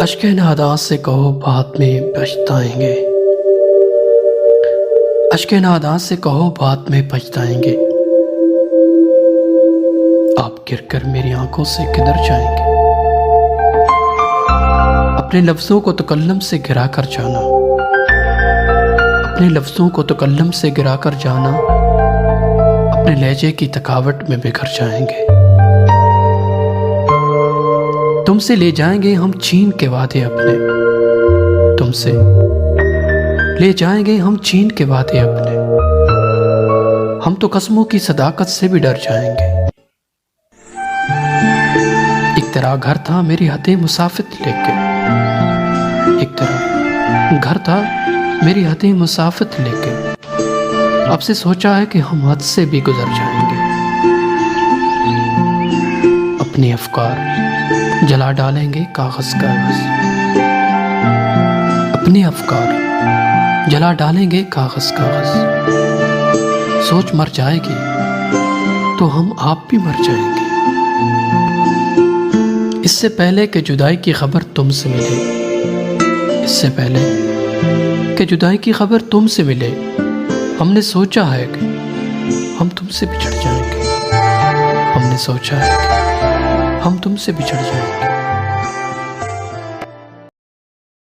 अश्क नादां से कहो बाद में पछताएंगे, अश्क नादां से कहो बाद में पछताएंगे। आप गिरकर मेरी आंखों से किधर जाएंगे। अपने लफ्जों को तकल्लम से गिरा कर जाना, अपने लफ्जों को तकल्लम से गिरा कर जाना, अपने लहजे की थकावट में बिखर जाएंगे। तुमसे ले जाएंगे हम छीन के वादे अपने, तुमसे ले जाएंगे हम छीन के वादे अपने। हम तो कसमों की सदाकत से भी डर जाएंगे। एक तरह घर था मेरी हदें मुसाफिर लेके, एक तरह घर था मेरी हदें मुसाफिर लेके। अब से सोचा है कि हम हद से भी गुजर जाएंगे। अपने अफकार जला डालेंगे कागज कागज, अपने अफकार जला डालेंगे कागज कागज। सोच मर जाएगी तो हम आप भी मर जाएंगे। इससे पहले कि जुदाई की खबर तुमसे मिले, इससे पहले कि जुदाई की खबर तुमसे मिले, हमने सोचा है कि हम तुमसे बिछड़ जाएंगे। हमने सोचा है कि हम तुमसे बिछड़ जाएंगे।